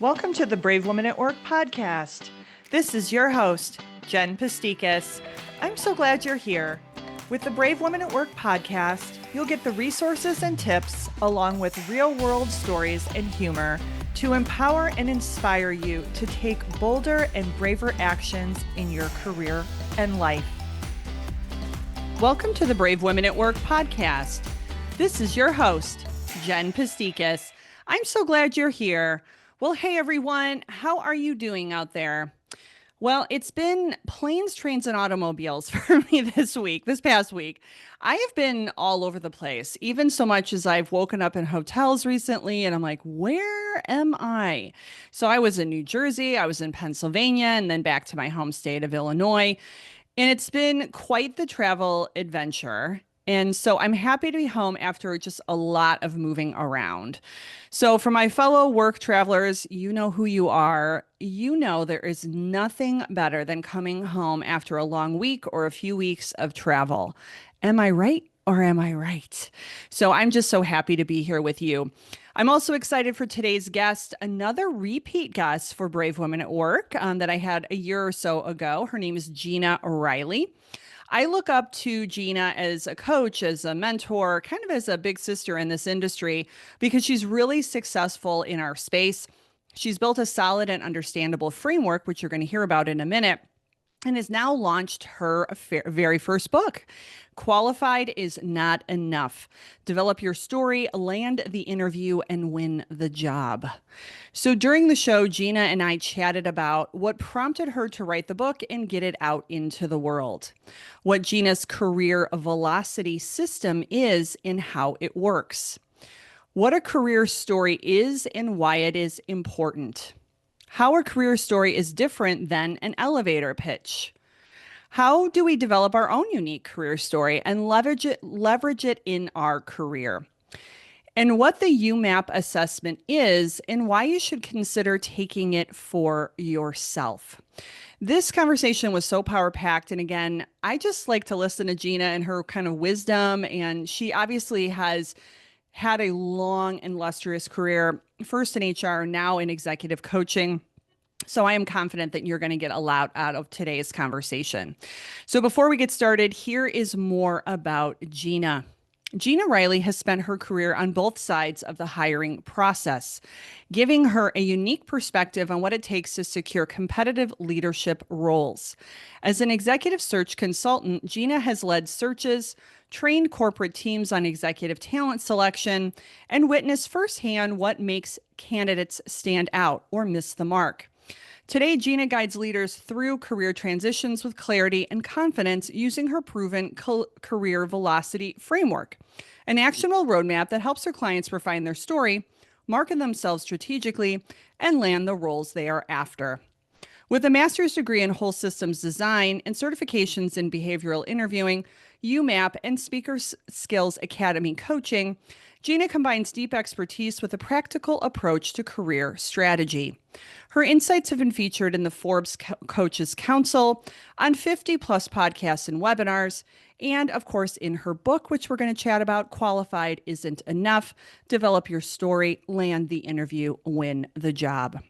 Welcome to the Brave Women at Work podcast. This is your host, Jen Pastikis. I'm so glad you're here. With the Brave Women at Work podcast, you'll get the resources and tips along with real-world stories and humor to empower and inspire you to take bolder and braver actions in your career and life. Welcome to the Brave Women at Work podcast. This is your host, Jen Pastikis. I'm so glad you're here. Well, hey everyone, how are you doing out there? Well, it's been planes, trains, and automobiles for me this past week. I have been all over the place, even so much as I've woken up in hotels recently and I'm like, where am I? So I was in New Jersey, I was in Pennsylvania, and then back to my home state of Illinois. And it's been quite the travel adventure. And so I'm happy to be home after just a lot of moving around. So for my fellow work travelers, you know who you are. You know there is nothing better than coming home after a long week or a few weeks of travel. Am I right or am I right? So I'm just so happy to be here with you. I'm also excited for today's guest, another repeat guest for Brave Women at Work that I had a year or so ago. Her name is Gina Riley. I look up to Gina as a coach, as a mentor, kind of as a big sister in this industry because she's really successful in our space. She's built a solid and understandable framework, which you're going to hear about in a minute, and has now launched her very first book. Qualified is not enough. Develop your story, land the interview, and win the job. So during the show, Gina and I chatted about what prompted her to write the book and get it out into the world, what Gina's career velocity system is and how it works, what a career story is and why it is important, how a career story is different than an elevator pitch. How do we develop our own unique career story and leverage it in our career? And what the YouMap assessment is and why you should consider taking it for yourself. This conversation was so power-packed. And again, I just like to listen to Gina and her kind of wisdom. And she obviously has had a long and illustrious career, first in HR, now in executive coaching. So I am confident that you're going to get a lot out of today's conversation. So before we get started, here is more about Gina. Gina Riley has spent her career on both sides of the hiring process, giving her a unique perspective on what it takes to secure competitive leadership roles. As an executive search consultant, Gina has led searches, trained corporate teams on executive talent selection, and witnessed firsthand what makes candidates stand out or miss the mark. Today, Gina guides leaders through career transitions with clarity and confidence using her proven career velocity framework, an actionable roadmap that helps her clients refine their story, market themselves strategically, and land the roles they are after. With a master's degree in whole systems design and certifications in behavioral interviewing, YouMap, and Speaker Skills Academy coaching, Gina combines deep expertise with a practical approach to career strategy. Her insights have been featured in the Forbes Coaches Council, on 50 plus podcasts and webinars, and of course in her book, which we're going to chat about, Qualified Isn't Enough. Develop your story, land the interview, win the job.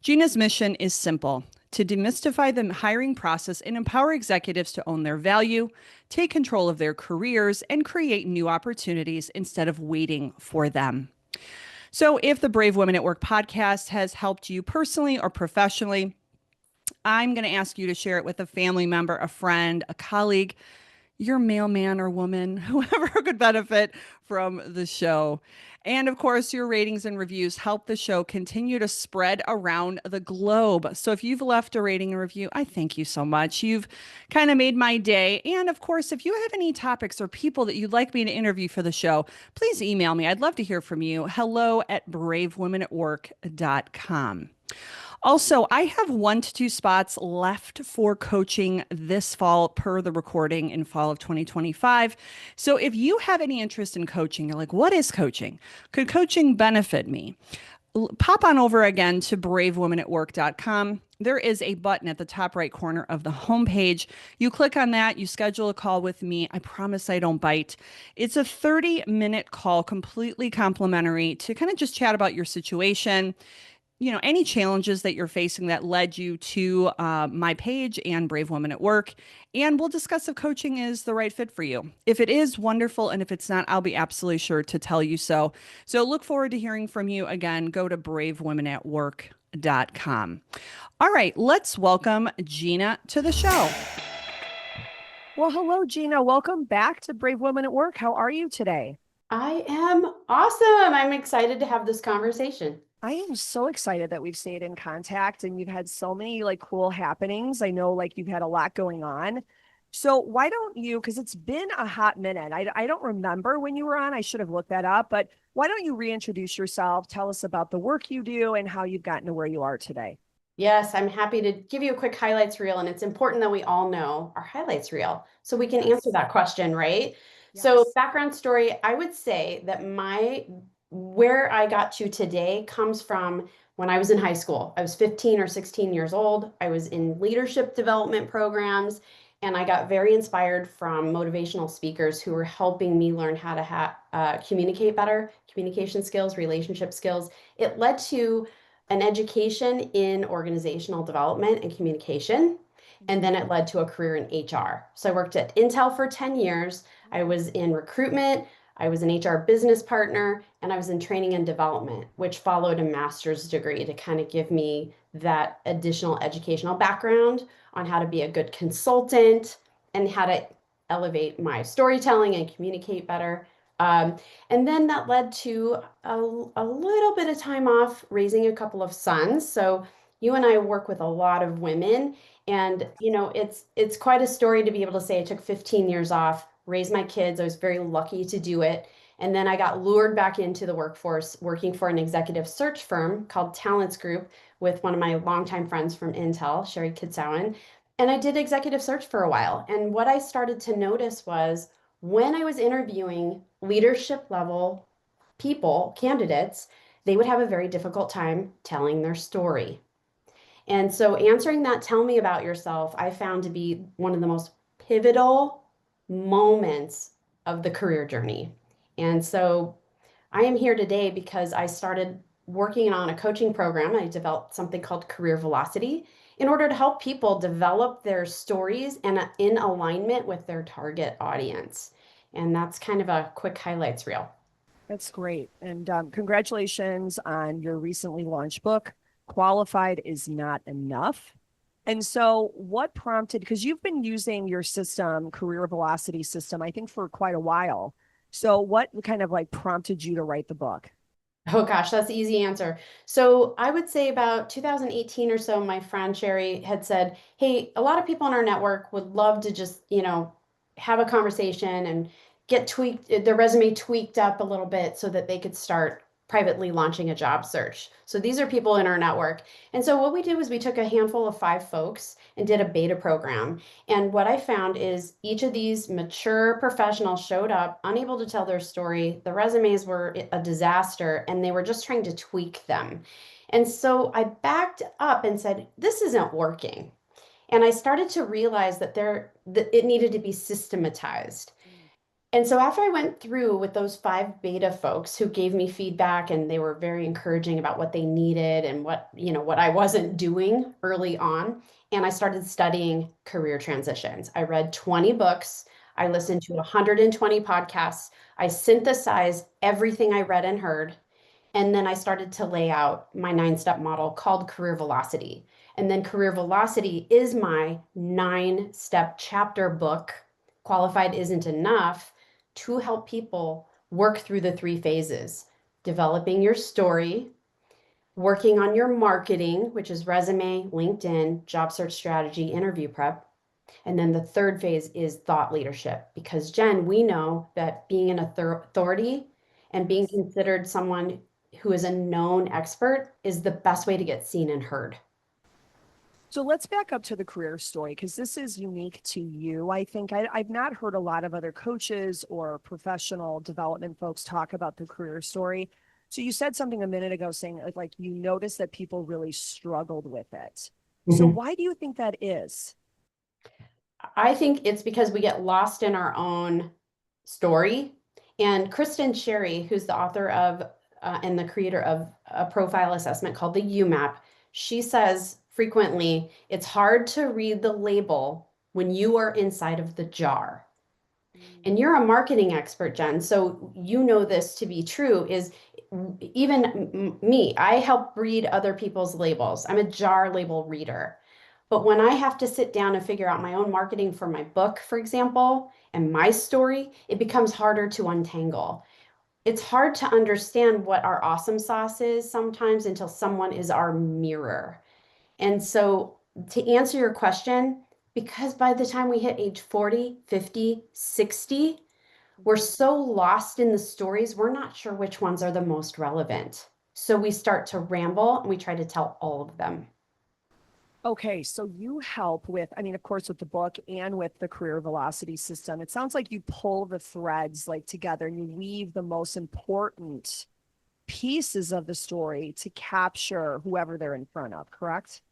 Gina's mission is simple: to demystify the hiring process and empower executives to own their value, take control of their careers, and create new opportunities instead of waiting for them. So if the Brave Women at Work podcast has helped you personally or professionally, I'm going to ask you to share it with a family member, a friend, a colleague, your mailman or woman, whoever could benefit from the show. And of course, your ratings and reviews help the show continue to spread around the globe. So if you've left a rating and review, I thank you so much. You've kind of made my day. And of course, if you have any topics or people that you'd like me to interview for the show, please email me. I'd love to hear from you. hello@bravewomenatwork.com. Also, I have 1 to 2 spots left for coaching this fall per the recording in fall of 2025. So if you have any interest in coaching, you're like, what is coaching? Could coaching benefit me? Pop on over again to bravewomenatwork.com. There is a button at the top right corner of the homepage. You click on that, you schedule a call with me. I promise I don't bite. It's a 30-minute call, completely complimentary, to kind of just chat about your situation, any challenges that you're facing that led you to my page and Brave Women at Work. And we'll discuss if coaching is the right fit for you. If it is, wonderful. And if it's not, I'll be absolutely sure to tell you so. So look forward to hearing from you again. Go to bravewomenatwork.com. All right, let's welcome Gina to the show. Well, hello, Gina. Welcome back to Brave Women at Work. How are you today? I am awesome. I'm excited to have this conversation. I am so excited that we've stayed in contact and you've had so many like cool happenings. I know like you've had a lot going on. So why don't you, because it's been a hot minute. I don't remember when you were on. I should have looked that up, but why don't you reintroduce yourself? Tell us about the work you do and how you've gotten to where you are today. Yes, I'm happy to give you a quick highlights reel, and it's important that we all know our highlights reel so we can answer Yes. that question, right? So, Yes. background story, I would say that my where I got to today comes from when I was in high school. I was 15 or 16 years old. I was in leadership development programs, and I got very inspired from motivational speakers who were helping me learn how to communicate better, communication skills, relationship skills. It led to an education in organizational development and communication. And then it led to a career in HR. So I worked at Intel for 10 years. I was in recruitment, I was an HR business partner, and I was in training and development, which followed a master's degree to kind of give me that additional educational background on how to be a good consultant and how to elevate my storytelling and communicate better. Um, and then that led to a little bit of time off raising a couple of sons. So you and I work with a lot of women, and it's quite a story to be able to say I took 15 years off, raised my kids. I was very lucky to do it. And then I got lured back into the workforce working for an executive search firm called Talents Group with one of my longtime friends from Intel, Sherry Kitsowen. And I did executive search for a while. And what I started to notice was when I was interviewing leadership level people, candidates, they would have a very difficult time telling their story. And so answering that, tell me about yourself, I found to be one of the most pivotal moments of the career journey. And so I am here today because I started working on a coaching program. I developed something called Career Velocity in order to help people develop their stories and in alignment with their target audience. And that's kind of a quick highlights reel. That's great. And congratulations on your recently launched book, Qualified is Not Enough. And so, what prompted, because you've been using your system, Career Velocity system, I think for quite a while. So, what kind of like prompted you to write the book? Oh gosh, that's the easy answer. So I would say about 2018 or so, my friend Sherry had said, "Hey, a lot of people in our network would love to just, have a conversation and get their resume tweaked up a little bit so that they could start privately launching a job search." So these are people in our network. And so what we did was we took a handful of 5 folks and did a beta program. And what I found is each of these mature professionals showed up unable to tell their story. The resumes were a disaster and they were just trying to tweak them. And so I backed up and said, this isn't working. And I started to realize that it needed to be systematized. And so after I went through with those 5 beta folks who gave me feedback and they were very encouraging about what they needed and what I wasn't doing early on, and I started studying career transitions. I read 20 books, I listened to 120 podcasts, I synthesized everything I read and heard, and then I started to lay out my 9-step model called Career Velocity. And then Career Velocity is my 9-step chapter book, Qualified Isn't Enough, to help people work through the 3 phases: developing your story, working on your marketing, which is resume, LinkedIn, job search strategy, interview prep. And then the 3rd phase is thought leadership. Because, Jen, we know that being an authority and being considered someone who is a known expert is the best way to get seen and heard. So let's back up to the career story because this is unique to you. I think I've not heard a lot of other coaches or professional development folks talk about the career story. So you said something a minute ago saying like you noticed that people really struggled with it. So Mhm. why do you think that is? I think it's because we get lost in our own story. And Kristen Sherry, who's the author of and the creator of a profile assessment called the YouMap. She says frequently, it's hard to read the label when you are inside of the jar. And Mm. you're a marketing expert, Jen, so you know this to be true is even me, I help read other people's labels. I'm a jar label reader. But when I have to sit down and figure out my own marketing for my book, for example, and my story, it becomes harder to untangle. It's hard to understand what our awesome sauce is sometimes until someone is our mirror. And so, to answer your question, because by the time we hit age 40, 50, 60, we're Mhm. so lost in the stories, we're not sure which ones are the most relevant. So we start to ramble and we try to tell all of them. Okay, so you help with, I mean, of course, with the book and with the career velocity system. It sounds like you pull the threads like together and you weave the most important pieces of the story to capture whoever they're in front of, correct?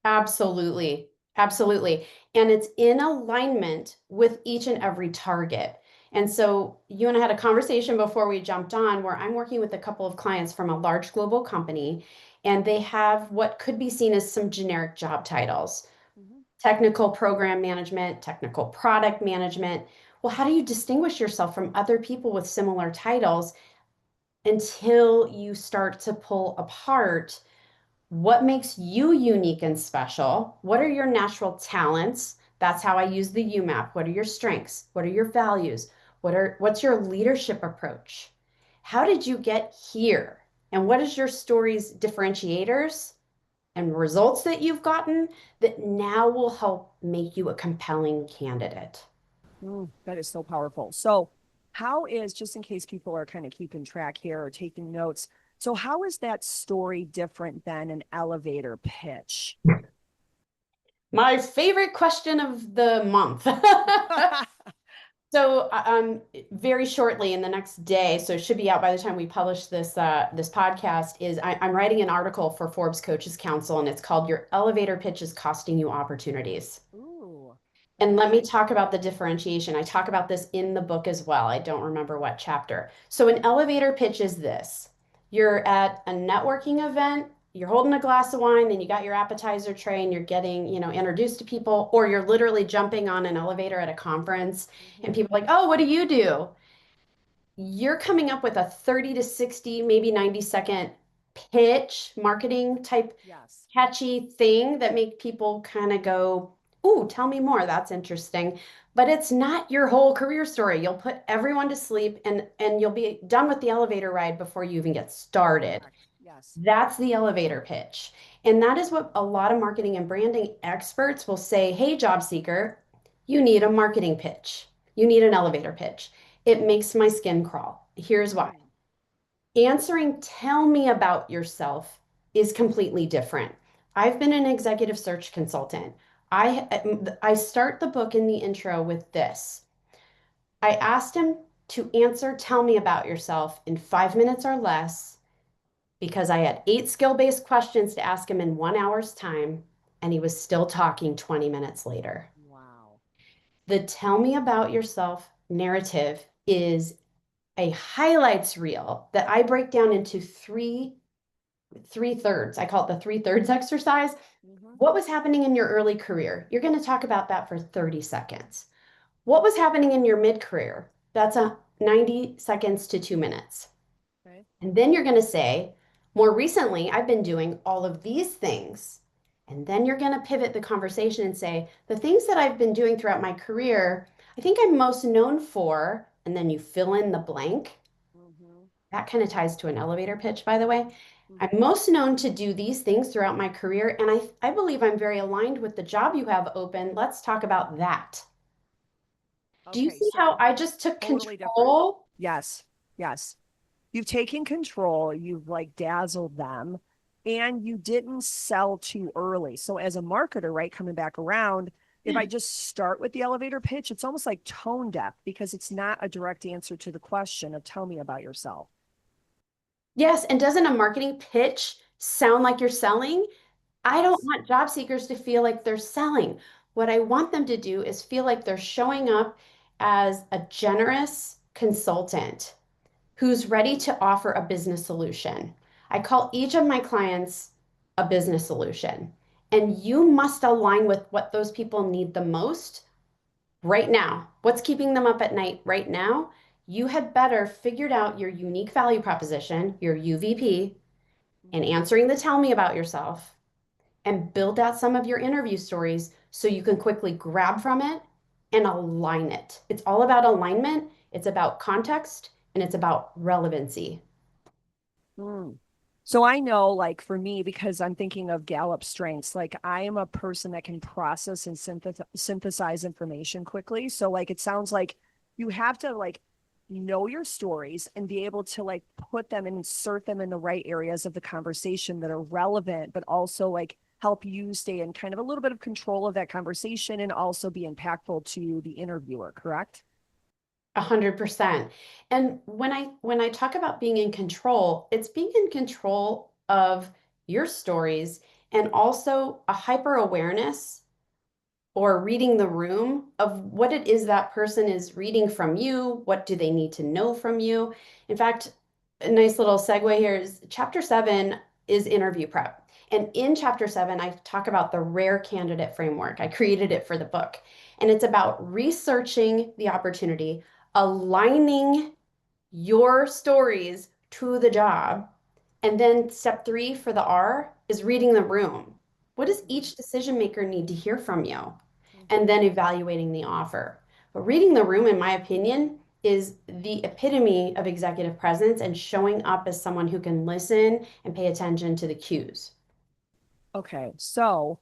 Absolutely. Absolutely. And it's in alignment with each and every target. And so you and I had a conversation before we jumped on where I'm working with a couple of clients from a large global company, and they have what could be seen as some generic job titles: Mhm. technical program management, technical product management. Well, how do you distinguish yourself from other people with similar titles until you start to pull apart what makes you unique and special? What are your natural talents? That's how I use the UMAP. What are your strengths? What are your values? What's your leadership approach? How did you get here? And what is your story's differentiators and results that you've gotten that now will help make you a compelling candidate? That is so powerful. So, how is, just in case people are kind of keeping track here or taking notes, so how is that story different than an elevator pitch? My favorite question of the month. So, very shortly in the next day, so it should be out by the time we publish this podcast. I'm writing an article for Forbes Coaches Council, and it's called "Your Elevator Pitch is Costing You Opportunities." Ooh, And let me okay. talk about the differentiation. I talk about this in the book as well. I don't remember what chapter. So, an elevator pitch is this: you're at a networking event, you're holding a glass of wine, and you got your appetizer tray, and you're getting, introduced to people, or you're literally jumping on an elevator at a conference, and Hmm. people are like, oh, what do you do? You're coming up with a 30 to 60, maybe 90-second pitch, marketing type Yes. catchy thing that make people kind of go, "Ooh, tell me more. That's interesting." But it's not your whole career story. You'll put everyone to sleep and you'll be done with the elevator ride before you even get started. Correct. Yes. That's the elevator pitch. And that is what a lot of marketing and branding experts will say, "Hey, job seeker, you need a marketing pitch. You need an elevator pitch." It makes my skin crawl. Here's why. Mm. Answering, "Tell me about yourself," is completely different. I've been an executive search consultant. I start the book in the intro with this. I asked him to answer, "Tell me about yourself," in 5 minutes or less because I had 8 skill-based questions to ask him in 1 hour's time, and he was still talking 20 minutes later. Wow. The "Tell me about yourself" narrative is a highlights reel that I break down into three thirds. I call it the three thirds exercise. Hmm. What was happening in your early career? You're going to talk about that for 30 seconds. What was happening in your mid career? That's a 90 seconds to 2 minutes. Okay. And then you're going to say, more recently, I've been doing all of these things. And then you're going to pivot the conversation and say, the things that I've been doing throughout my career, I think I'm most known for, and then you fill in the blank. Hmm. That kind of ties to an elevator pitch, by the way. I'm Hmm. most known to do these things throughout my career, and I believe I'm very aligned with the job you have open. Let's talk about that. Do you Okay, see how so I just took totally different. control? Yes. Yes. You've taken control, you've like dazzled them, and you didn't sell too early. So, as a marketer, right, coming back around, if I just start with the elevator pitch, it's almost like tone deaf because it's not a direct answer to the question of tell me about yourself. Yes, and doesn't a marketing pitch sound like you're selling? I don't Yes. want job seekers to feel like they're selling. What I want them to do is feel like they're showing up as a generous consultant who's ready to offer a business solution. I call each of my clients a business solution, and you must align with what those people need the most right now. What's keeping them up at night right now? You had better figured out your unique value proposition, your UVP, and answering the tell me about yourself and build out some of your interview stories so you can quickly grab from it and align it. It's all about alignment, it's about context, and it's about relevancy. Mm. So I know, like for me, because I'm thinking of Gallup strengths, like I am a person that can process and synthesize information quickly. So like it sounds like you have to like know your stories and be able to like put them and insert them in the right areas of the conversation that are relevant, but also like help you stay in kind of a little bit of control of that conversation and also be impactful to the interviewer, correct? 100%. And when I talk about being in control, it's being in control of your stories and also a hyper awareness or reading the room of what it is that person is reading from you. What do they need to know from you? In fact, a nice little segue here is chapter 7 is interview prep. And in chapter 7, I talk about the rare candidate framework. I created it for the book. And it's about researching the opportunity, aligning your stories to the job. And then step 3 for the R is reading the room. What does each decision maker need to hear from you? And then evaluating the offer. But reading the room, in my opinion, is the epitome of executive presence and showing up as someone who can listen and pay attention to the cues. Okay. So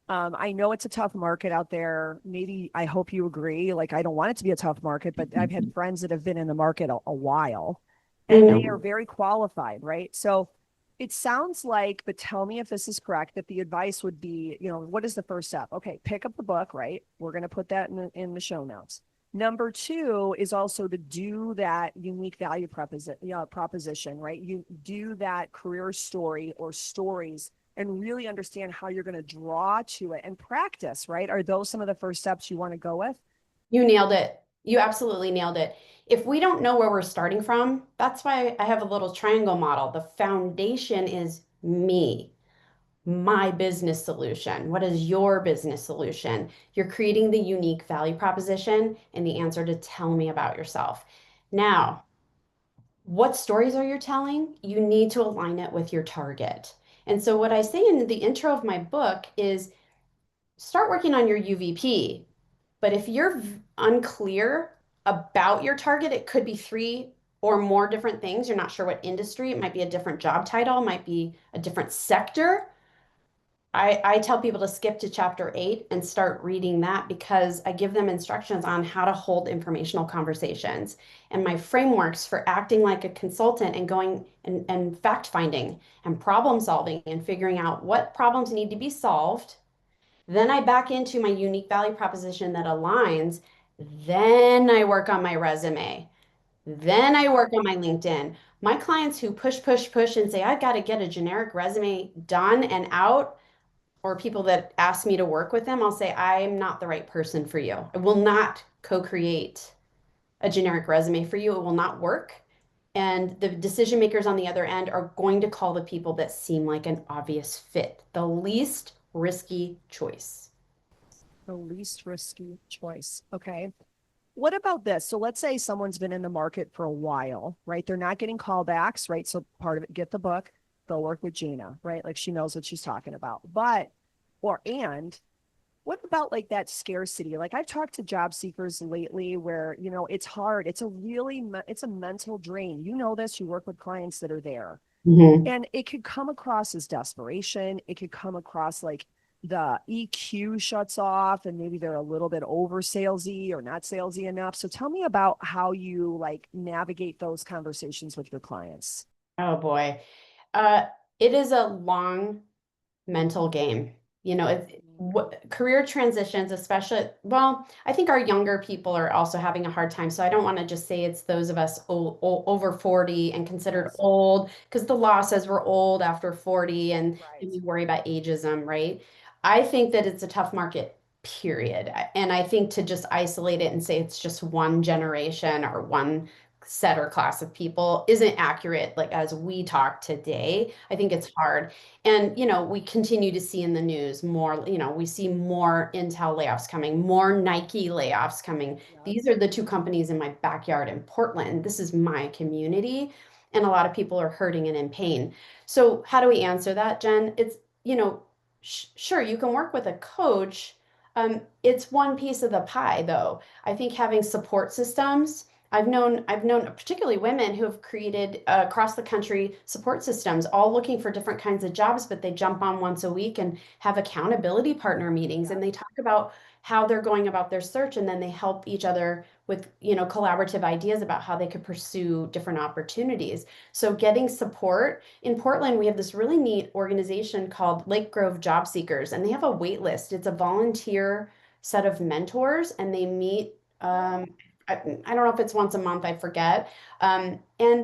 I know it's a tough market out there. Maybe I hope you agree. Like, I don't want it to be a tough market, but I've had friends that have been in the market a while and they are Mhm. very qualified, right? So it sounds like, but tell me if this is correct, that the advice would be, what is the first step? Okay, pick up the book, right? We're going to put that in the show notes. Number two is also to do that unique value proposition, right? You do that career story or stories and really understand how you're going to draw to it and practice, right? Are those some of the first steps you want to go with? You nailed it. You absolutely nailed it. If we don't know where we're starting from, that's why I have a little triangle model. The foundation is me, my business solution. What is your business solution? You're creating the unique value proposition and the answer to tell me about yourself. Now, what stories are you telling? You need to align it with your target. And so, what I say in the intro of my book is start working on your UVP. But if you're unclear about your target, it could be 3 or more different things. You're not sure what industry, it might be a different job title, might be a different sector. I tell people to skip to chapter 8 and start reading that because I give them instructions on how to hold informational conversations and my frameworks for acting like a consultant and going and fact finding and problem solving and figuring out what problems need to be solved. Then I back into my unique value proposition that aligns. Then I work on my resume. Then I work on my LinkedIn. My clients who push, push, push and say, I've got to get a generic resume done and out, or people that ask me to work with them, I'll say, I'm not the right person for you. I will not co create a generic resume for you. It will not work. And the decision makers on the other end are going to call the people that seem like an obvious fit, the least risky choice. The least risky choice. Okay. What about this? So let's say someone's been in the market for a while, right? They're not getting callbacks, right? So part of it, get the book, they'll work with Gina, right? Like she knows what she's talking about. And what about like that scarcity? Like I've talked to job seekers lately where, it's hard. It's a mental drain. You know this, you work with clients that are there. Mhm. And it could come across as desperation. It could come across like the EQ shuts off and maybe they're a little bit over salesy or not salesy enough. So tell me about how you like navigate those conversations with your clients. Oh boy. Uh, it is a long mental game. Career transitions, especially, well, I think our younger people are also having a hard time. So I don't want to just say it's those of us over 40 and considered Yes. old because the law says we're old after 40 and Right. we worry about ageism, right? I think that it's a tough market, period. And I think to just isolate it and say it's just one generation or one set or class of people isn't accurate like as we talk today. I think it's hard. And, we continue to see in the news more, we see more Intel layoffs coming, more Nike layoffs coming. Yep. These are the two companies in my backyard in Portland. This is my community, and a lot of people are hurting and in pain. So how do we answer that, Jen? It's, sure, you can work with a coach. It's one piece of the pie, though. I think having support systems, I've known particularly women who have created across the country support systems, all looking for different kinds of jobs, but they jump on once a week and have accountability partner meetings, Yeah. and they talk about how they're going about their search, and then they help each other with, collaborative ideas about how they could pursue different opportunities. So getting support in Portland, we have this really neat organization called Lake Grove Job Seekers, and they have a wait list. It's a volunteer set of mentors, and they meet. I don't know if it's once a month, I forget. And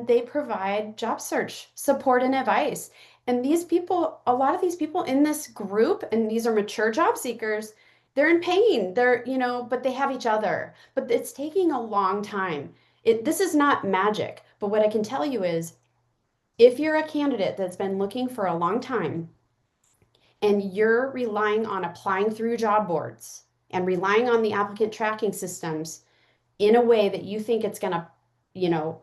they provide job search support and advice. And these people, a lot of these people in this group, and these are mature job seekers, they're in pain. But they have each other. But it's taking a long time. This is not magic. But what I can tell you is if you're a candidate that's been looking for a long time and you're relying on applying through job boards and relying on the applicant tracking systems in a way that you think it's going to, you know,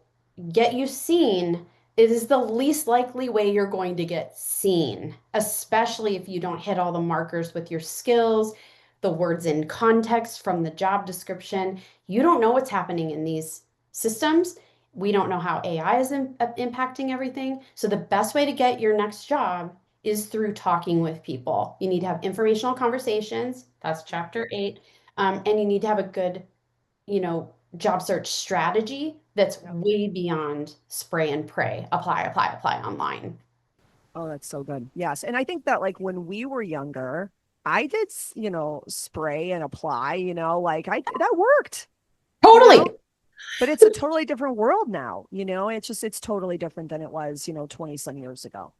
get you seen, it is the least likely way you're going to get seen, especially if you don't hit all the markers with your skills, the words in context from the job description. You don't know what's happening in these systems. We don't know how AI is impacting everything. So the best way to get your next job is through talking with people. You need to have informational conversations. That's chapter 8. And you need to have a good, job search strategy that's Yep. way beyond spray and pray, apply online. Oh, that's so good. Yes. And I think that like when we were younger, I did, spray and apply, like that worked, you Totally. know, but it's a totally different world now, it's totally different than it was, 20 some years ago.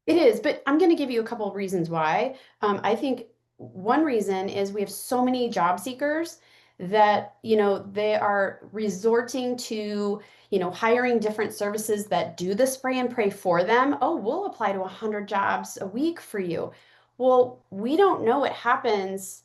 It is, but I'm going to give you a couple of reasons why. I think one reason is we have so many job seekers that, they are resorting to, hiring different services that do the spray and pray for them. Oh, we'll apply to 100 jobs a week for you. Well, we don't know what happens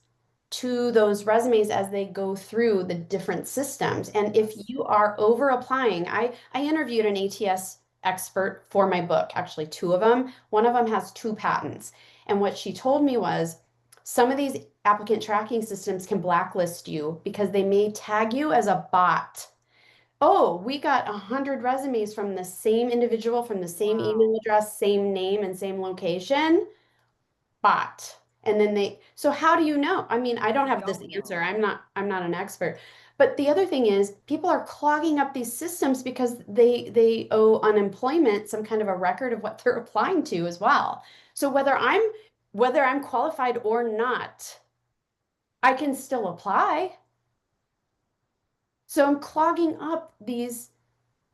to those resumes as they go through the different systems. And if Yes. you are over applying, I interviewed an ATS expert for my book, actually two of them. One of them has 2 patents. And what she told me was some of these applicant tracking systems can blacklist you because they may tag you as a bot. Oh, we got 100 resumes from the same individual, from the same email Wow. address, same name, and same location. Bot. And then so how do you know? I mean, I don't You have this don't answer. know. I'm not an expert. But the other thing is people are clogging up these systems because they owe unemployment some kind of a record of what they're applying to as well. So whether I'm qualified or not, I can still apply. So I'm clogging up these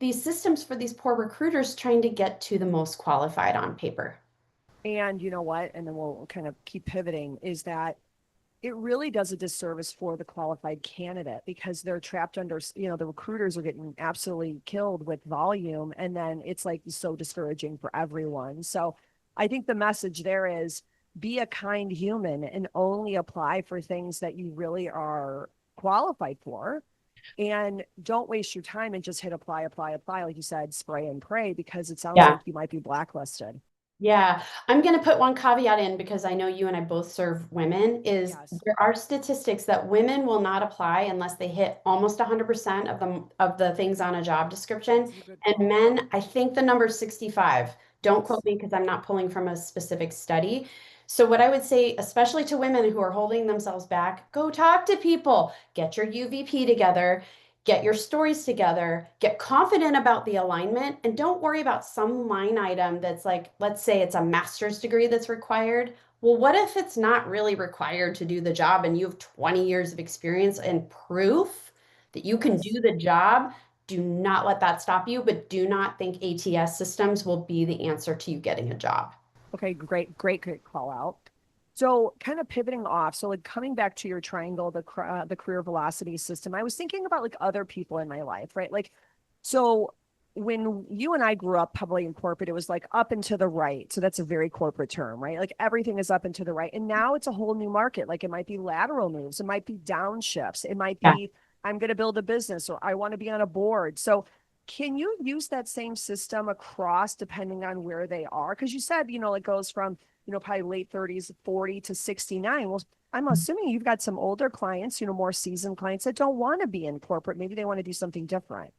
systems for these poor recruiters trying to get to the most qualified on paper. And you know what? And then we'll kind of keep pivoting is that it really does a disservice for the qualified candidate because they're trapped under, the recruiters are getting absolutely killed with volume. And then it's like so discouraging for everyone. So I think the message there is be a kind human and only apply for things that you really are qualified for. And don't waste your time and just hit apply, apply, apply, like you said, spray and pray, because it sounds Yeah. like you might be blacklisted. Yeah, I'm going to put one caveat in because I know you and I both serve women, is Yes. there are statistics that women will not apply unless they hit almost 100% of the things on a job description. That's a good And call. men, I think the number is 65. Don't Yes. quote me because I'm not pulling from a specific study. So what I would say, especially to women who are holding themselves back, go talk to people, get your UVP together, get your stories together, get confident about the alignment, and don't worry about some line item that's like, let's say it's a master's degree that's required. Well, what if it's not really required to do the job and you have 20 years of experience and proof that you can Yes. do the job? Do not let that stop you, but do not think ATS systems will be the answer to you getting a job. Okay, great, great, great call out. So, kind of pivoting off, so like coming back to your triangle, the career velocity system, I was thinking about like other people in my life, right? Like So when you and I grew up probably in corporate, it was like up and to the right. So that's a very corporate term, right? Like everything is up and to the right. And now it's a whole new market. Like it might be lateral moves, it might be downshifts, it might Yeah. be I'm going to build a business or I want to be on a board. So can you use that same system across depending on where they are? Because you said, it goes from, probably late 30s, 40 to 69. Well, I'm assuming you've got some older clients, more seasoned clients that don't want to be in corporate. Maybe they want to do something different.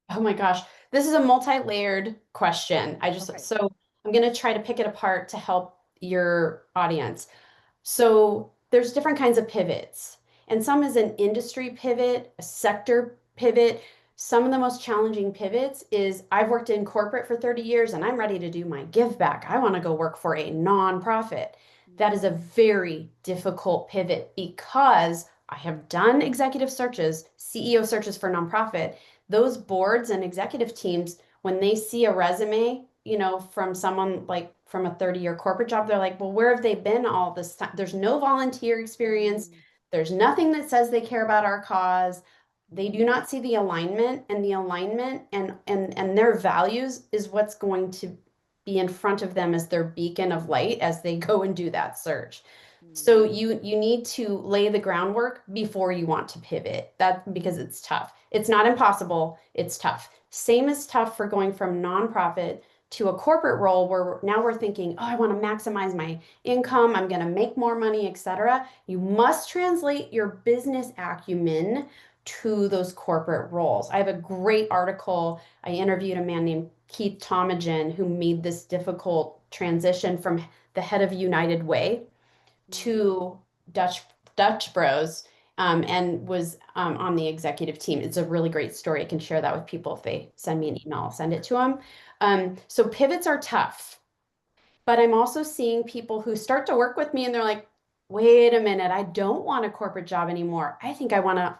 Oh my gosh, this is a multi-layered question. Okay. So I'm going to try to pick it apart to help your audience. So there's different kinds of pivots, and some is an industry pivot, a sector pivot. Some of the most challenging pivots is I've worked in corporate for 30 years and I'm ready to do my give back. I want to go work for a nonprofit. That is a very difficult pivot because I have done executive searches, CEO searches for nonprofit. Those boards and executive teams, when they see a resume, from someone like from a 30-year corporate job, they're like, well, where have they been all this time? There's no volunteer experience. Mm, There's nothing that says they care about our cause. They do not see the alignment, and the alignment and their values is what's going to be in front of them as their beacon of light as they go and do that search. mm. So you need to lay the groundwork before you want to pivot. That because it's tough. It's not impossible, it's tough. Same as tough for going from nonprofit to a corporate role where now we're thinking, oh, I want to maximize my income, I'm going to make more money, etc. You must translate your business acumen to those corporate roles. I have a great article. I interviewed a man named Keith Tomagen who made this difficult transition from the head of United Way Mm. to Dutch Bros, and was on the executive team. It's a really great story. I can share that with people if they send me an email. I'll send it to them. So pivots are tough, but I'm also seeing people who start to work with me and they're like, wait a minute, I don't want a corporate job anymore. I think I want to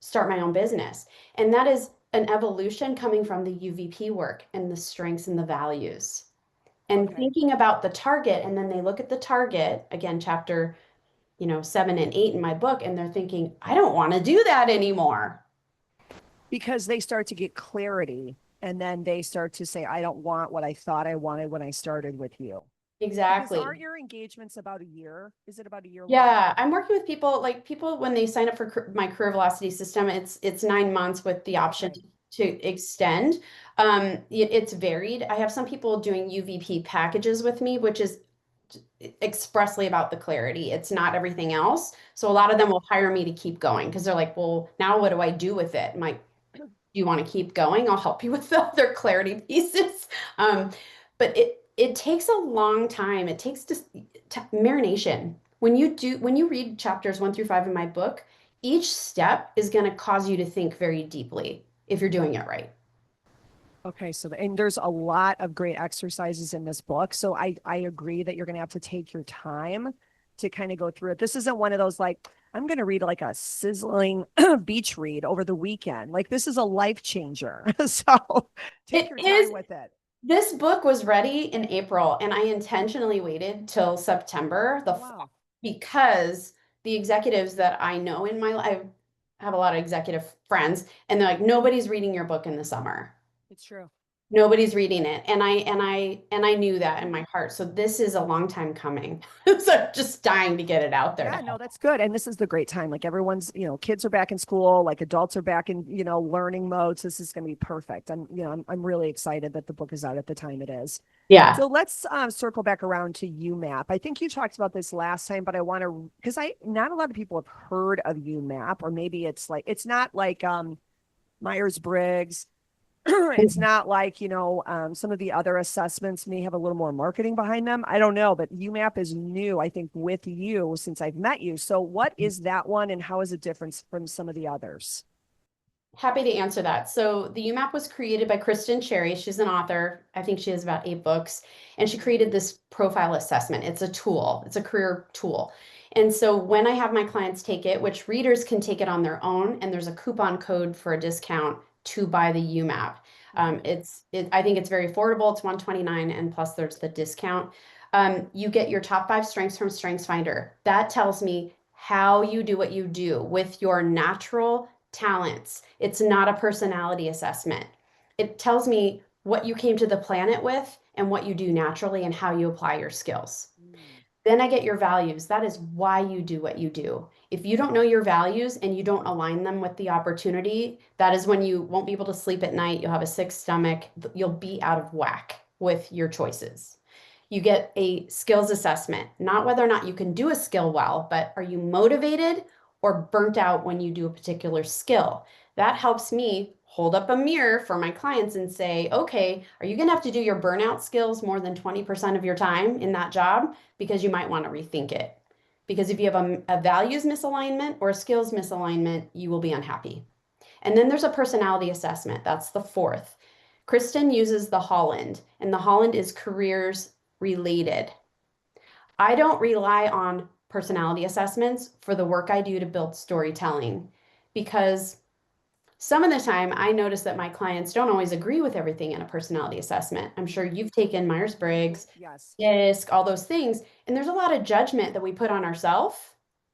start my own business. And that is an evolution coming from the UVP work and the strengths and the values. And Okay. thinking about the target, and then they look at the target, again, chapter 7 and 8 in my book, and they're thinking, I don't want to do that anymore. Because they start to get clarity and then they start to say, I don't want what I thought I wanted when I started with you. Because Exactly. aren't your engagements about a year? Is it about a year long? Yeah, I'm working with people like people when they sign up for my career velocity system, it's 9 months with the option Okay. to extend. It's varied. I have some people doing UVP packages with me, which is expressly about the clarity. It's not everything else. So a lot of them will hire me to keep going because they're like, well, now what do I do with it? I'm like, do you want to keep going? I'll help you with the other clarity pieces. Um, but it takes a long time. It takes just marination. When you read chapters 1 through 5 in my book, each step is going to cause you to think very deeply if you're doing it right. Okay, so and there's a lot of great exercises in this book. So I agree that you're going to have to take your time to kind of go through it. This isn't one of those like I'm going to read like a sizzling beach read over the weekend. Like this is a life changer. So take It your is time with it. This book was ready in April, and I intentionally waited till September, the Oh fall, wow. because the executives that I know in my life, I have a lot of executive friends, and they're like, nobody's reading your book in the summer. It's true. Nobody's reading it. And I knew that in my heart. So this is a long time coming. So I'm just dying to get it out there to Yeah, no, help. that's good. And this is the great time. Like everyone's, kids are back in school, like adults are back in, learning modes. This is going to be perfect. I'm really excited that the book is out at the time it is. Yeah. So let's circle back around to UMAP. I think you talked about this last time, but I want to, because not a lot of people have heard of UMAP, or maybe it's not like Myers-Briggs. It's not like, some of the other assessments may have a little more marketing behind them. I don't know, but UMAP is new, I think, with you since I've met you. So what is that one and how is it different from some of the others? Happy to answer that. So the UMAP was created by Kristen Cherry. She's an author. I think she has about 8 books, and she created this profile assessment. It's a tool. It's a career tool. And so when I have my clients take it, which readers can take it on their own, and there's a coupon code for a discount to buy the UMAP. Mhm. I think it's very affordable. It's 129, and plus there's the discount. You get your top 5 strengths from StrengthsFinder. That tells me how you do what you do with your natural talents. It's not a personality assessment. It tells me what you came to the planet with and what you do naturally and how you apply your skills. Then I get your values. That is why you do what you do. If you don't know your values and you don't align them with the opportunity, that is when you won't be able to sleep at night. You'll have a sick stomach. You'll be out of whack with your choices. You get a skills assessment, not whether or not you can do a skill well, but are you motivated or burnt out when you do a particular skill? That helps me hold up a mirror for my clients and say, okay, are you going to have to do your burnout skills more than 20% of your time in that job? Because you might want to rethink it. Because if you have a values misalignment or a skills misalignment, you will be unhappy. And then there's a personality assessment. That's the fourth. Kristen uses the Holland, and the Holland is careers related. I don't rely on personality assessments for the work I do to build storytelling because some of the time I notice that my clients don't always agree with everything in a personality assessment. I'm sure you've taken Myers-Briggs, Yes. DISC, all those things, and there's a lot of judgment that we put on ourselves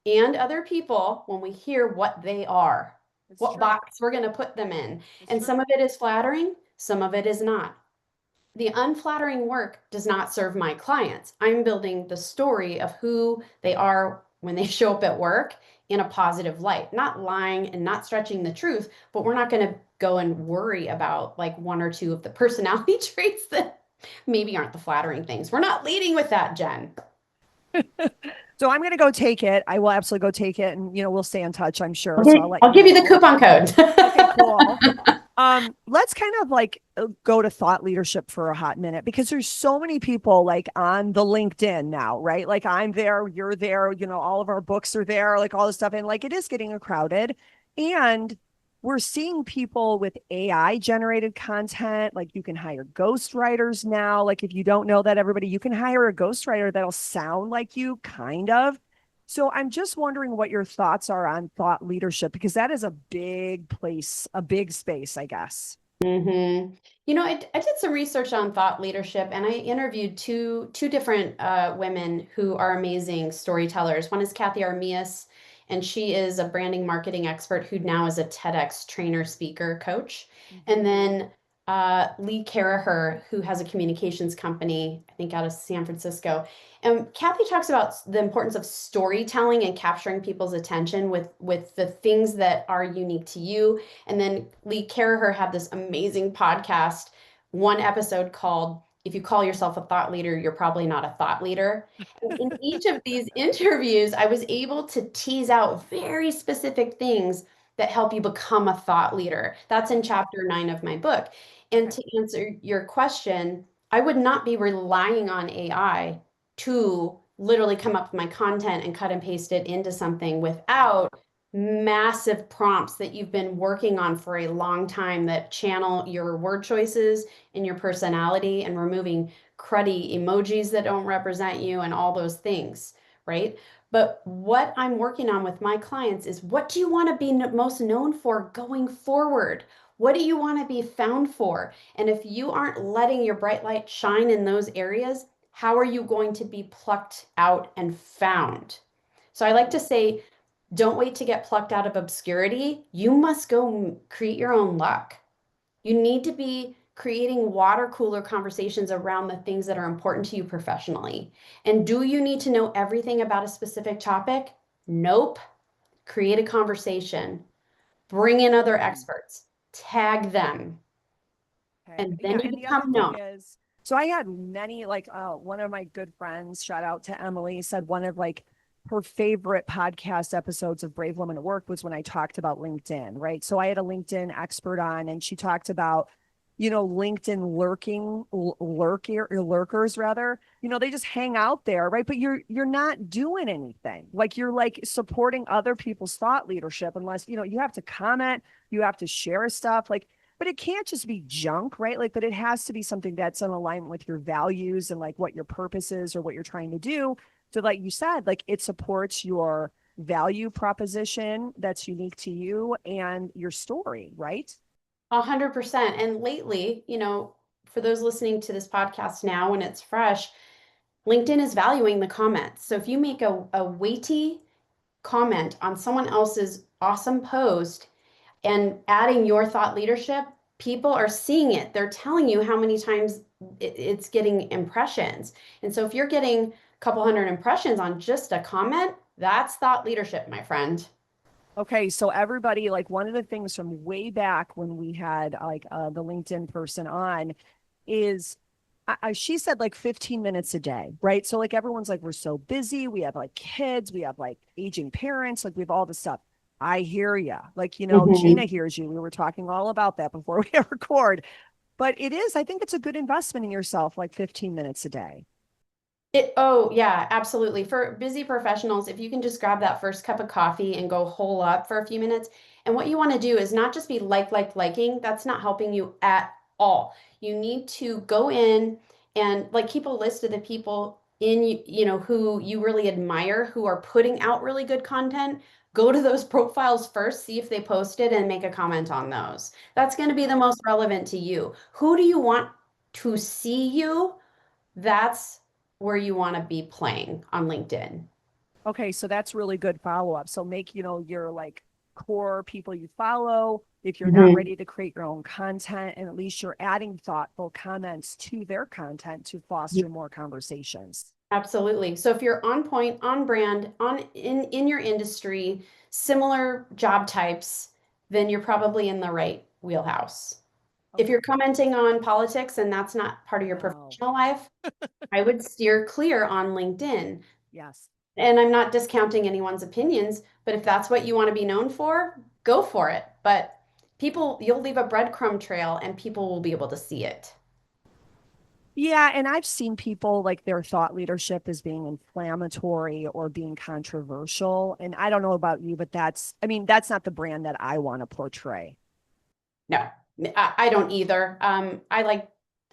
and other people when we hear what they are, It's what true. box we're going to put them in. It's And true. some of it is flattering, some of it is not. The unflattering work does not serve my clients. I'm building the story of who they are when they show up at work in a positive light, not lying and not stretching the truth, but we're not going to go and worry about like one or two of the personality traits that maybe aren't the flattering things. We're not leading with that, Jen. So I'm going to go take it. I will absolutely go take it, and we'll stay in touch, I'm sure. So I'll let I'll you give you the know. coupon code. Okay, cool. Let's kind of like go to thought leadership for a hot minute because there's so many people like on the LinkedIn now, right? Like I'm there, you're there, all of our books are there, like all this stuff. And like it is getting crowded. And we're seeing people with AI generated content. Like you can hire ghostwriters now. Like if you don't know that, everybody, you can hire a ghostwriter that'll sound like you, kind of. So I'm just wondering what your thoughts are on thought leadership, because that is a big place, a big space, I guess. Mm-hmm. I did some research on thought leadership, and I interviewed two different women who are amazing storytellers. One is Kathy Armias, and she is a branding marketing expert who now is a TEDx trainer, speaker, coach. And then Lee Caraher, who has a communications company, I think out of San Francisco. And Kathy talks about the importance of storytelling and capturing people's attention with the things that are unique to you. And then Lee Caraher had this amazing podcast, one episode called If You Call Yourself a Thought Leader, You're Probably Not a Thought Leader. And in each of these interviews, I was able to tease out very specific things that help you become a thought leader. That's in chapter 9 of my book. And to answer your question, I would not be relying on AI to literally come up with my content and cut and paste it into something without massive prompts that you've been working on for a long time that channel your word choices and your personality and removing cruddy emojis that don't represent you and all those things, right? But what I'm working on with my clients is, what do you want to be most known for going forward? What do you want to be found for? And if you aren't letting your bright light shine in those areas, how are you going to be plucked out and found? So I like to say, don't wait to get plucked out of obscurity. You must go create your own luck. You need to be creating water cooler conversations around the things that are important to you professionally. And do you need to know everything about a specific topic? Nope. Create a conversation. Bring in other experts. Tag them. Okay. And then Yeah. you And the other become thing known. is, so I had many, like, one of my good friends, shout out to Emily, said one of like her favorite podcast episodes of Brave Woman at Work was when I talked about LinkedIn, right? So I had a LinkedIn expert on, and she talked about, LinkedIn lurkers rather, they just hang out there, right? But you're not doing anything. Like you're like supporting other people's thought leadership unless, you have to comment, you have to share stuff like, but it can't just be junk, right? Like, but it has to be something that's in alignment with your values and like what your purpose is or what you're trying to do. So like you said, like it supports your value proposition that's unique to you and your story, right? 100%. And lately, for those listening to this podcast now when it's fresh, LinkedIn is valuing the comments. So if you make a weighty comment on someone else's awesome post and adding your thought leadership, people are seeing it. They're telling you how many times it's getting impressions. And so if you're getting a couple hundred impressions on just a comment, that's thought leadership, my friend. Okay, so everybody, like one of the things from way back when we had like the LinkedIn person on is she said like 15 minutes a day, right? So like everyone's like, we're so busy. We have like kids, we have like aging parents, like we have all this stuff. I hear you. Like, Mhm. Gina hears you. We were talking all about that before we hit record. But it is, I think it's a good investment in yourself, like 15 minutes a day. Oh yeah, absolutely. For busy professionals, if you can just grab that first cup of coffee and go hole up for a few minutes. And what you want to do is not just be liking. That's not helping you at all. You need to go in and like keep a list of the people in who you really admire, who are putting out really good content. Go to those profiles first, see if they posted and make a comment on those. That's going to be the most relevant to you. Who do you want to see you? That's where you want to be playing on LinkedIn. Okay, so that's really good follow up. So make, your like core people you follow. If you're not Mhm. ready to create your own content, and at least you're adding thoughtful comments to their content to Yeah, foster more conversations. absolutely. So if you're on point, on brand, on in your industry, similar job types, then you're probably in the right wheelhouse. If Okay. you're commenting on politics and that's not part of your No. professional life, I would steer clear on LinkedIn. Yes. And I'm not discounting anyone's opinions, but if that's what you want to be known for, go for it. But you'll leave a breadcrumb trail and people will be able to see it. Yeah, and I've seen people like their thought leadership as being inflammatory or being controversial. And I don't know about you, but that's not the brand that I want to portray. No, I don't either. I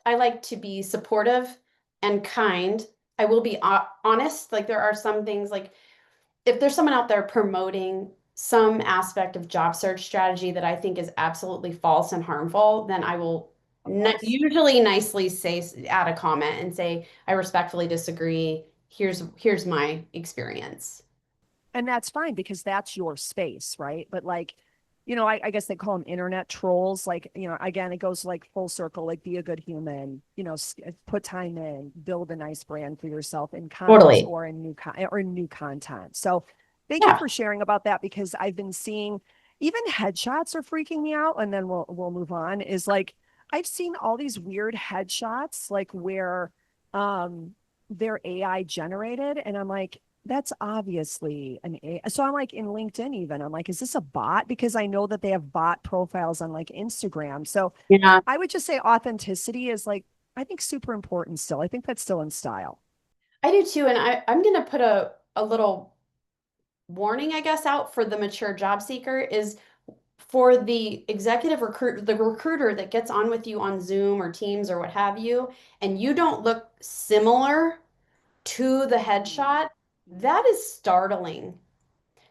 like to be supportive and kind. I will be honest. Like there are some things like if there's someone out there promoting some aspect of job search strategy that I think is absolutely false and harmful, then I will Of course. usually nicely say add a comment and say I respectfully disagree. Here's my experience. And that's fine because that's your space, right? But like, I guess they call them internet trolls. Like, again, it goes like full circle, like be a good human, put time in, build a nice brand for yourself in comments Totally. or in new content. So thank you Yeah. for sharing about that because I've been seeing even headshots are freaking me out. And then we'll move on is like, I've seen all these weird headshots, like where, um, they're AI generated. And I'm like, that's obviously an A. So I'm like in LinkedIn even. I'm like, is this a bot? Because I know that they have bot profiles on like Instagram. So Yeah. I would just say authenticity is like, I think super important still. I think that's still in style. I do too. And I'm going to put a little warning, I guess, out for the mature job seeker is for the the recruiter that gets on with you on Zoom or Teams or what have you, and you don't look similar to the headshot, that is startling.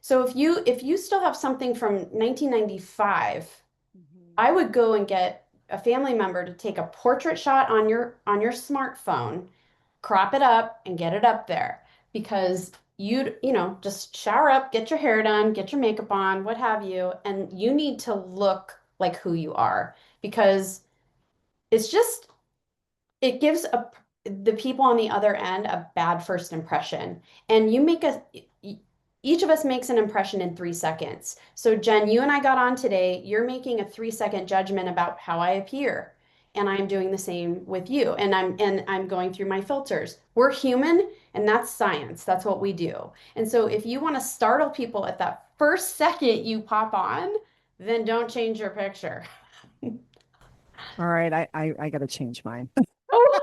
So if you still have something from 1995, Mhm. I would go and get a family member to take a portrait shot on your smartphone, crop it up and get it up there because just shower up, get your hair done, get your makeup on, what have you, and you need to look like who you are because it's just it gives the people on the other end a bad first impression. And each of us makes an impression in 3 seconds. So Jen, you and I got on today. You're making a 3-second judgment about how I appear. And I'm doing the same with you. And I'm going through my filters. We're human and that's science. That's what we do. And so if you want to startle people at that first second you pop on, then don't change your picture. All right. I got to change mine. Oh,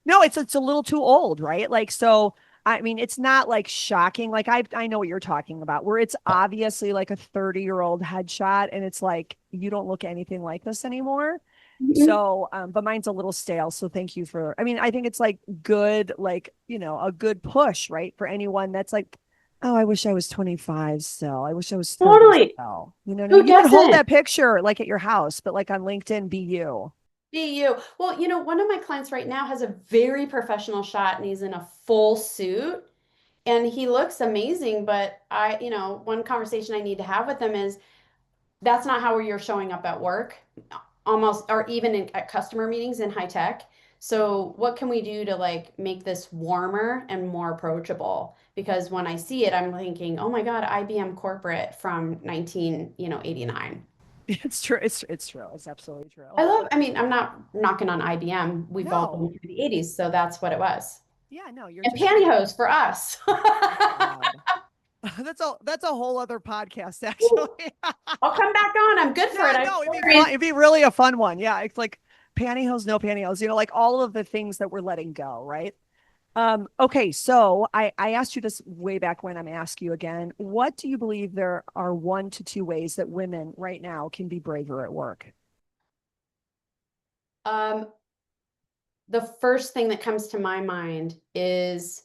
No, it's a little too old, right? Like, so I mean, it's not like shocking. Like I know what you're talking about, where it's obviously like a 30-year-old headshot, and it's like you don't look anything like this anymore. So, but mine's a little stale. So thank you for, I mean, I think it's like good, like, a good push, right? For anyone that's like, oh, I wish I was 25 still. I wish I was 30 totally. still. You know what I Who mean? You can hold doesn't? that picture like at your house, but like on LinkedIn, be you. Be you. Well, one of my clients right now has a very professional shot and he's in a full suit and he looks amazing. But one conversation I need to have with him is that's not how you're showing up at work, almost, or even at customer meetings in high tech. So what can we do to like make this warmer and more approachable? Because when I see it, I'm thinking, oh my God, IBM corporate from 1989. It's true. It's true. It's absolutely true. I mean, I'm not knocking on IBM. We've all been No. through the 80s, so that's what it was. Yeah, no, you're And just pantyhose for us. God. That's a whole other podcast, actually. I'll come back on. I'm good for Yeah, it. I'm no, it'd be sorry. fun. It'd be really a fun one. Yeah, it's like pantyhose, no pantyhose, like all of the things that we're letting go, right? Okay, so I asked you this way back when. I'm asking you again. What do you believe there are 1 to 2 ways that women right now can be braver at work? Um, the first thing that comes to my mind is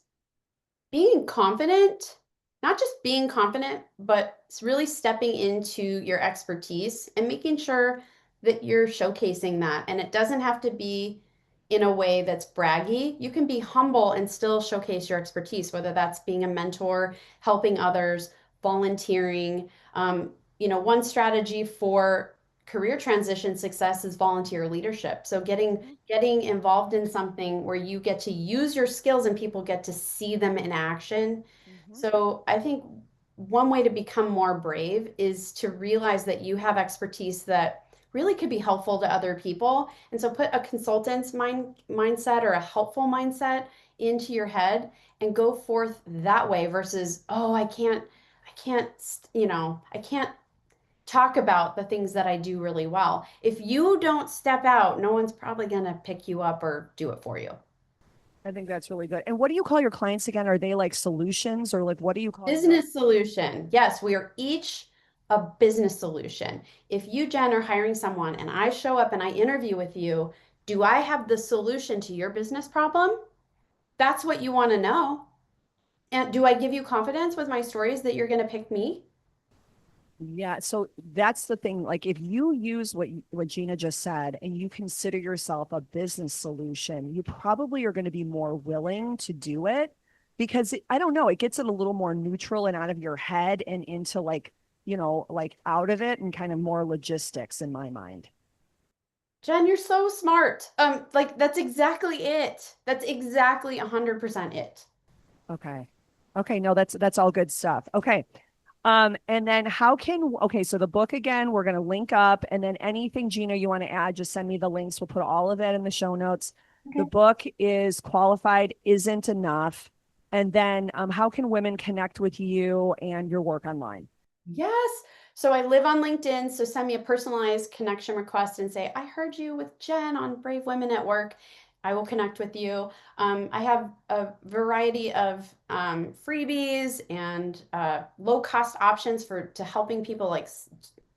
being confident, not just being confident, but it's really stepping into your expertise and making sure that you're showcasing that. And it doesn't have to be in a way that's braggy. You can be humble and still showcase your expertise, whether that's being a mentor, helping others, volunteering. One strategy for career transition success is volunteer leadership. So getting involved in something where you get to use your skills and people get to see them in action. Mhm. So I think one way to become more brave is to realize that you have expertise that really could be helpful to other people. And so put a consultant's mindset or a helpful mindset into your head and go forth that way versus, oh, I can't talk about the things that I do really well. If you don't step out, no one's probably going to pick you up or do it for you. I think that's really good. And what do you call your clients again? Are they like solutions or like what do you call your Business solution. Yes, we are each a business solution. If you, Jen, are hiring someone and I show up and I interview with you, do I have the solution to your business problem? That's what you want to know. And do I give you confidence with my stories that you're going to pick me? Yeah, so that's the thing. Like if you use what Gina just said and you consider yourself a business solution, you probably are going to be more willing to do it because I don't know, it gets it a little more neutral and out of your head and into like, like out of it and kind of more logistics in my mind. Jen, you're so smart. Like that's exactly it. That's exactly 100% it. Okay. Okay, no, that's all good stuff. Okay. And then okay, so the book again, we're going to link up and then anything, Gina, you want to add, just send me the links. We'll put all of that in the show notes. The Okay. book is Qualified Isn't Enough. And then how can women connect with you and your work online? Yes. So I live on LinkedIn. So send me a personalized connection request and say, I heard you with Jen on Brave Women at Work. I will connect with you. I have a variety of freebies and low cost options to helping people like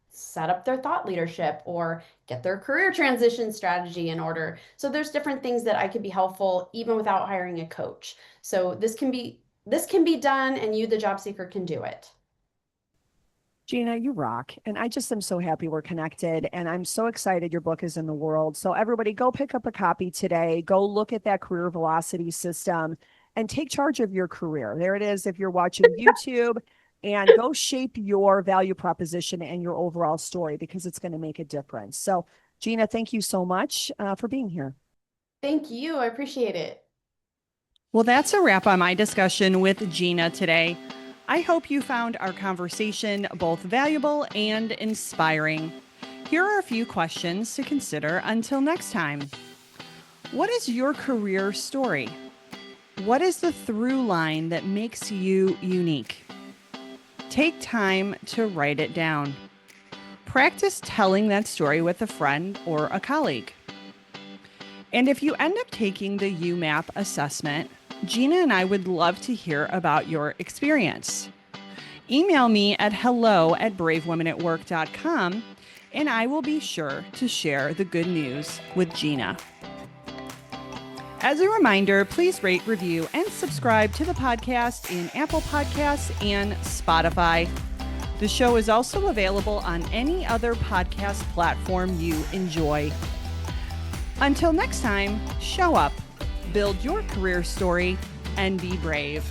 set up their thought leadership or get their career transition strategy in order. So there's different things that I could be helpful even without hiring a coach. So this can be done and you, the job seeker, can do it. Gina, you rock. And I just am so happy we're connected. And I'm so excited your book is in the world. So, everybody, go pick up a copy today. Go look at that career velocity system and take charge of your career. There it is if you're watching YouTube, and go shape your value proposition and your overall story because it's going to make a difference. So, Gina, thank you so much for being here. Thank you. I appreciate it. Well, that's a wrap on my discussion with Gina today. I hope you found our conversation both valuable and inspiring. Here are a few questions to consider until next time. What is your career story? What is the through line that makes you unique? Take time to write it down. Practice telling that story with a friend or a colleague. And if you end up taking the YouMap assessment, Gina and I would love to hear about your experience. Email me at hello@bravewomenatwork.com and I will be sure to share the good news with Gina. As a reminder, please rate, review, and subscribe to the podcast in Apple Podcasts and Spotify. The show is also available on any other podcast platform you enjoy. Until next time, show up, build your career story, and be brave.